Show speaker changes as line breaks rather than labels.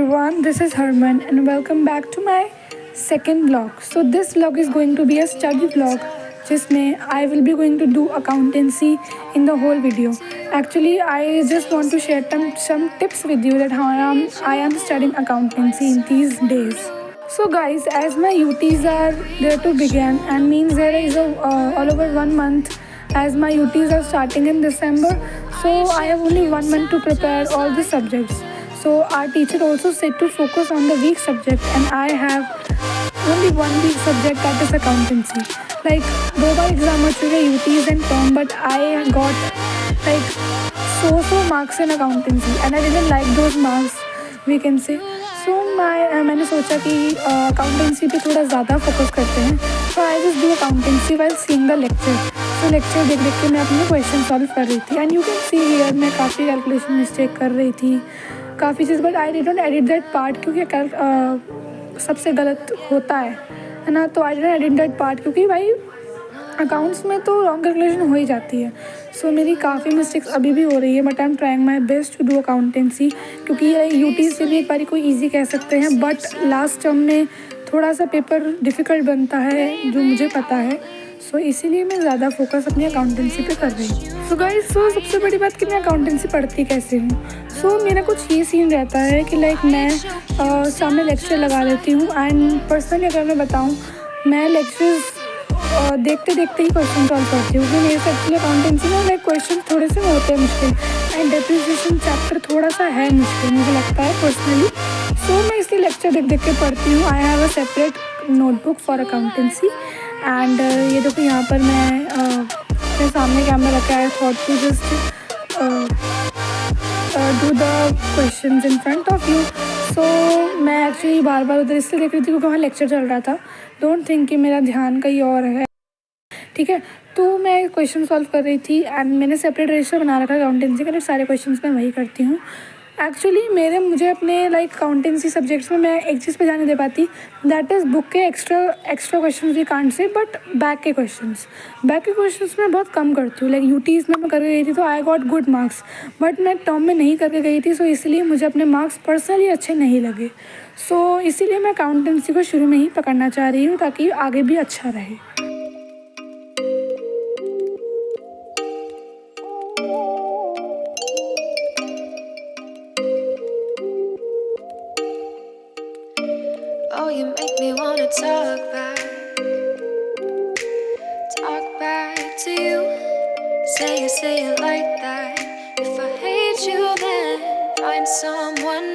everyone, this is Herman and welcome back to my second vlog. So this vlog is going to be a study vlog जिसमें I will be going to do accountancy in the whole video. Actually, I just want to share some tips with you that how I am studying accountancy in these days. So guys, as my UTs are there to begin and means there is all over 1 month as my UTs are starting in December, so I have only 1 month to prepare all the subjects. So our teacher also said to focus on the weak subject and I have only one weak subject, that is accountancy. Like दो बार exam हो चुके UTs and term, but I got like so marks in accountancy and I didn't like those marks, we can say. So मैंने सोचा कि accountancy पे थोड़ा ज़्यादा focus करते हैं. So I just do accountancy while seeing the lecture. So lecture देख के मैं अपने क्वेश्चन सॉल्व कर रही थी and you can see here मैं काफ़ी कैलकुलेशन मिस्टेक कर रही थी, काफ़ी चीज़, but I didn't edit that part क्योंकि सबसे गलत होता है ना. तो I didn't edit that part क्योंकि भाई अकाउंट्स में तो रॉन्ग कैलकुलेशन हो ही जाती है. सो मेरी काफ़ी मिस्टेक्स अभी भी हो रही है, but I am trying my best to do accountancy क्योंकि यूटी से भी एक बारी कोई ईजी कह सकते हैं, बट लास्ट टर्म में थोड़ा सा पेपर डिफ़िकल्ट बनता है जो मुझे पता है. सो इसीलिए मैं ज़्यादा फोकस अपनी अकाउंटेंसी पे कर रही हूँ. सो गाइस, सो सबसे बड़ी बात कि मैं अकाउंटेंसी पढ़ती कैसे हूँ. सो मेरा कुछ ये सीन रहता है कि लाइक मैं सामने लेक्चर लगा लेती हूँ एंड पर्सनली अगर मैं बताऊँ, मैं लेक्चर्स देखते देखते ही क्वेश्चन सॉल्व करती हूँ क्योंकि मेरे से एक्चुअली अकाउंटेंसी में लाइक क्वेश्चन थोड़े से होते हैं मुश्किल एंड डेप्रिसिएशन चैप्टर थोड़ा सा है मुश्किल मुझे लगता है पर्सनली. सो मैं इसलिए लेक्चर देख के पढ़ती हूँ. I have a separate notebook for accountancy and ये देखो यहाँ पर मैं मेरे सामने कैमरा रखा है. Thought to just do the questions in front of you. So मैं एक्चुअली बार बार उधर इसलिए देख रही थी क्योंकि वहाँ लेक्चर चल रहा था. डोंट थिंक कि मेरा ध्यान कहीं और है, ठीक है. तो मैं क्वेश्चन सॉल्व कर रही थी एंड मैंने सेपरेट रजिस्टर बना रखा है अकाउंटेंसी का. सारे क्वेश्चंस मैं वही करती हूँ. एक्चुअली मुझे अपने लाइक अकाउंटेंसी सब्जेक्ट्स में मैं एक चीज़ पे ध्यान नहीं दे पाती, दैट इज़ बुक के extra questions we can't say, but back के क्वेश्चंस मैं बहुत कम करती हूँ. लाइक यूटीज़ में मैं करके गई थी तो I got good marks, but मैं टर्म में नहीं करके गई थी. सो इसलिए मुझे अपने मार्क्स पर्सनली अच्छे नहीं लगे. सो इसीलिए मैं अकाउंटेंसी को शुरू में ही पकड़ना चाह रही हूँ ताकि आगे भी अच्छा रहे.
Oh, you make me wanna talk back to you. Say it like that. If I hate you, then find someone